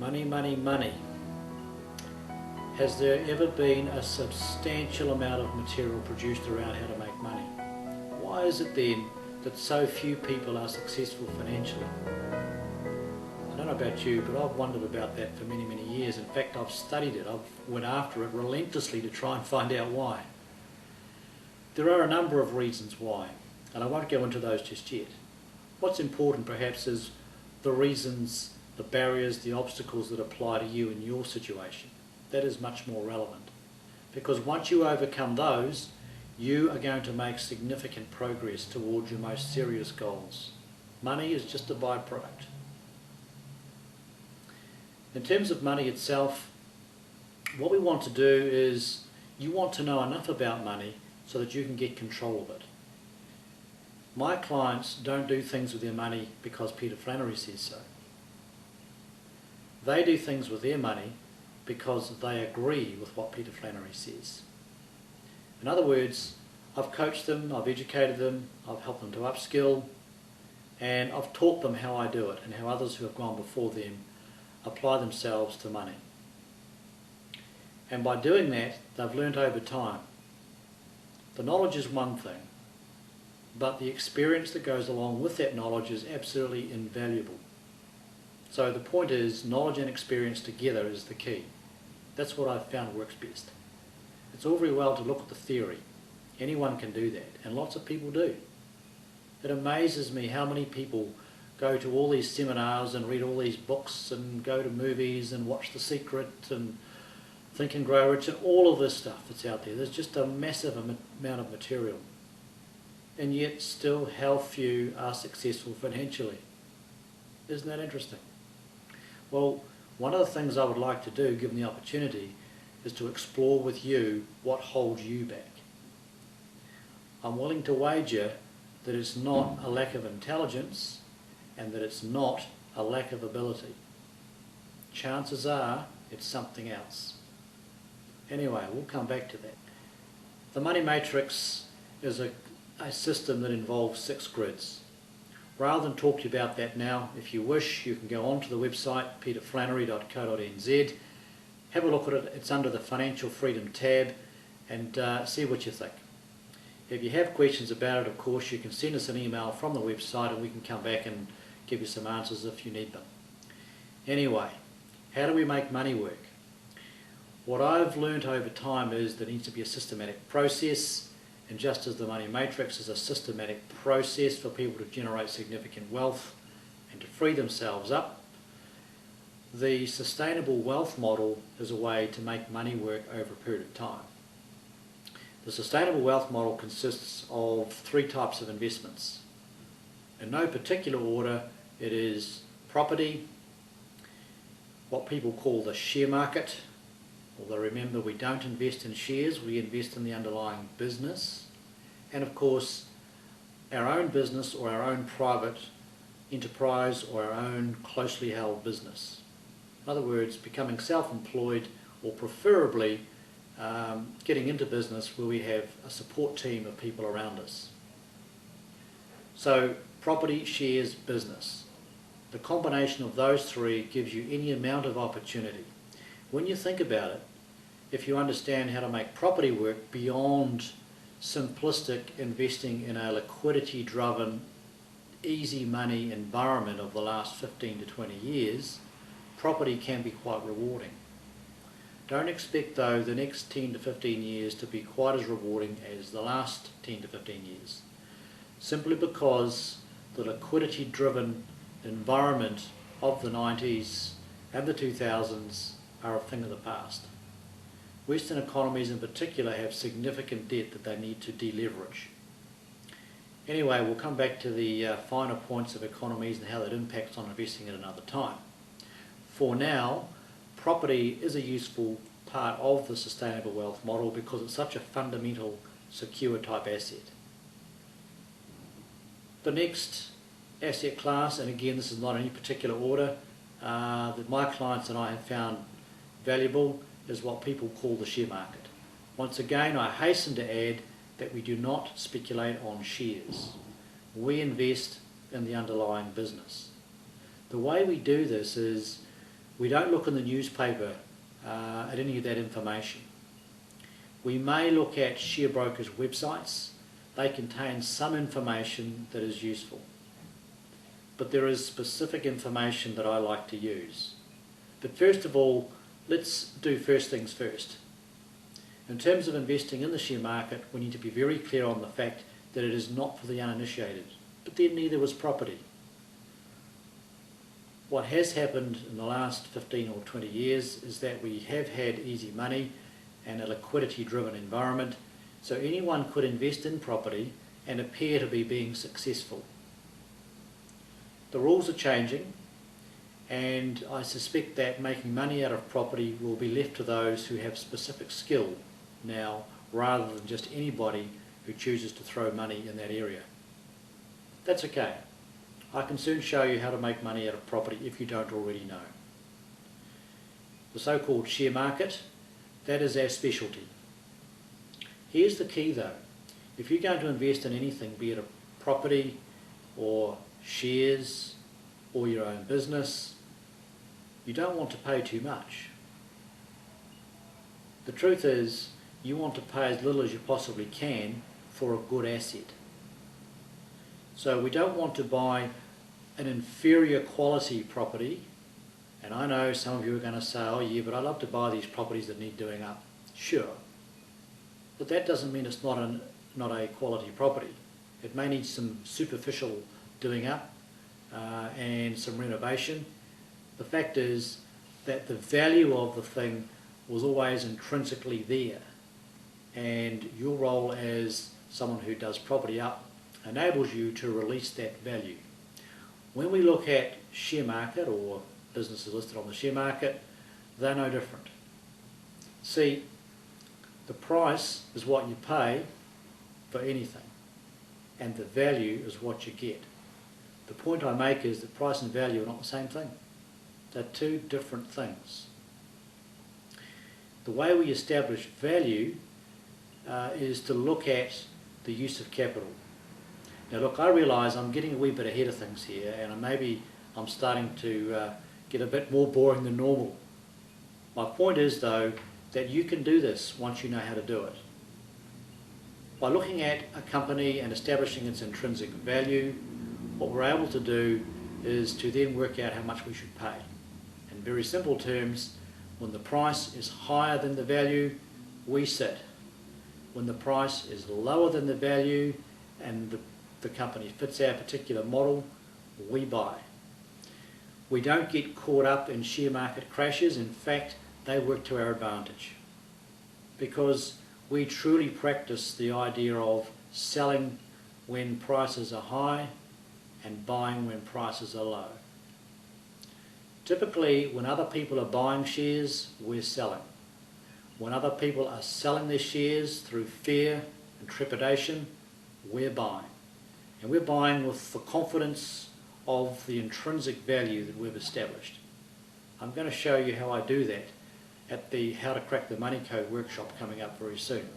Money, money, money. Has there ever been a substantial amount of material produced around how to make money? Why is it then that so few people are successful financially? I don't know about you, but I've wondered about that for many, many years. In fact, I've studied it. I've went after it relentlessly to try and find out why. There are a number of reasons why, and I won't go into those just yet. What's important perhaps is the reasons, the barriers, the obstacles that apply to you in your situation. That is much more relevant, because once you overcome those, you are going to make significant progress towards your most serious goals. Money is just a byproduct. In terms of money itself, what we want to do is you want to know enough about money so that you can get control of it. My clients don't do things with their money because Peter Flannery says so. They do things with their money because they agree with what Peter Flannery says. In other words, I've coached them, I've educated them, I've helped them to upskill, and I've taught them how I do it and how others who have gone before them apply themselves to money. And by doing that, they've learnt over time. The knowledge is one thing, but the experience that goes along with that knowledge is absolutely invaluable. So the point is, knowledge and experience together is the key. That's what I've found works best. It's all very well to look at the theory. Anyone can do that, and lots of people do. It amazes me how many people go to all these seminars and read all these books and go to movies and watch The Secret and Think and Grow Rich and all of this stuff that's out there. There's just a massive amount of material. And yet still how few are successful financially. Isn't that interesting? Well, one of the things I would like to do, given the opportunity, is to explore with you what holds you back. I'm willing to wager that it's not a lack of intelligence and that it's not a lack of ability. Chances are it's something else. Anyway, we'll come back to that. The Money Matrix is a system that involves 6 grids. Rather than talk to you about that now, if you wish, you can go onto the website peterflannery.co.nz, have a look at it. It's under the Financial Freedom tab, and see what you think. If you have questions about it, of course, you can send us an email from the website and we can come back and give you some answers if you need them. Anyway, how do we make money work? What I've learned over time is there needs to be a systematic process, and just as the Money Matrix is a systematic process for people to generate significant wealth and to free themselves up, the sustainable wealth model is a way to make money work over a period of time. The sustainable wealth model consists of 3 types of investments. In no particular order, it is property, what people call the share market, although remember, we don't invest in shares, we invest in the underlying business, and of course our own business or our own private enterprise or our own closely held business. In other words, becoming self-employed, or preferably getting into business where we have a support team of people around us. So property, shares, business. The combination of those 3 gives you any amount of opportunity. When you think about it, if you understand how to make property work beyond simplistic investing in a liquidity-driven, easy money environment of the last 15 to 20 years, property can be quite rewarding. Don't expect, though, the next 10 to 15 years to be quite as rewarding as the last 10 to 15 years, simply because the liquidity-driven environment of the 90s and the 2000s are a thing of the past. Western economies in particular have significant debt that they need to deleverage. Anyway, we'll come back to the finer points of economies and how that impacts on investing at another time. For now, property is a useful part of the sustainable wealth model because it's such a fundamental, secure type asset. The next asset class, and again this is not in any particular order, that my clients and I have found valuable, is what people call the share market. Once again, I hasten to add that we do not speculate on shares. We invest in the underlying business. The way we do this is We don't look in the newspaper at any of that information. We may look at share brokers' websites. They contain some information that is useful. But there is specific information that I like to use. But first of all, let's do first things first. In terms of investing in the share market, we need to be very clear on the fact that it is not for the uninitiated, but then neither is property. What has happened in the last 15 or 20 years is that we have had easy money and a liquidity-driven environment, so anyone could invest in property and appear to be being successful. The rules are changing, and I suspect that making money out of property will be left to those who have specific skill now, rather than just anybody who chooses to throw money in that area. That's okay. I can soon show you how to make money out of property if you don't already know. The so-called share market, that is our specialty. Here's the key though. If you're going to invest in anything, be it a property or shares or your own business, you don't want to pay too much. The truth is, you want to pay as little as you possibly can for a good asset. So we don't want to buy an inferior quality property, and I know some of you are going to say, oh yeah, but I love to buy these properties that need doing up. Sure, but that doesn't mean it's not a quality property. It may need some superficial doing up and some renovation. The fact is that the value of the thing was always intrinsically there, and your role as someone who does property up enables you to release that value. When we look at share market or businesses listed on the share market, they're no different. See, the price is what you pay for anything, and the value is what you get. The point I make is that price and value are not the same thing. They're two different things. The way we establish value is to look at the use of capital. Now look, I realise I'm getting a wee bit ahead of things here, and maybe I'm starting to get a bit more boring than normal. My point is though that you can do this once you know how to do it. By looking at a company and establishing its intrinsic value, what we're able to do is to then work out how much we should pay. In very simple terms, when the price is higher than the value, we sit. When the price is lower than the value and the company fits our particular model, we buy. We don't get caught up in share market crashes. In fact, they work to our advantage because we truly practice the idea of selling when prices are high and buying when prices are low. Typically, when other people are buying shares, we're selling. When other people are selling their shares through fear and trepidation, we're buying. And we're buying with the confidence of the intrinsic value that we've established. I'm going to show you how I do that at the How to Crack the Money Code workshop coming up very soon.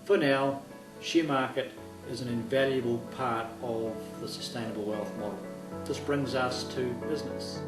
For now, share market is an invaluable part of the sustainable wealth model. This brings us to business.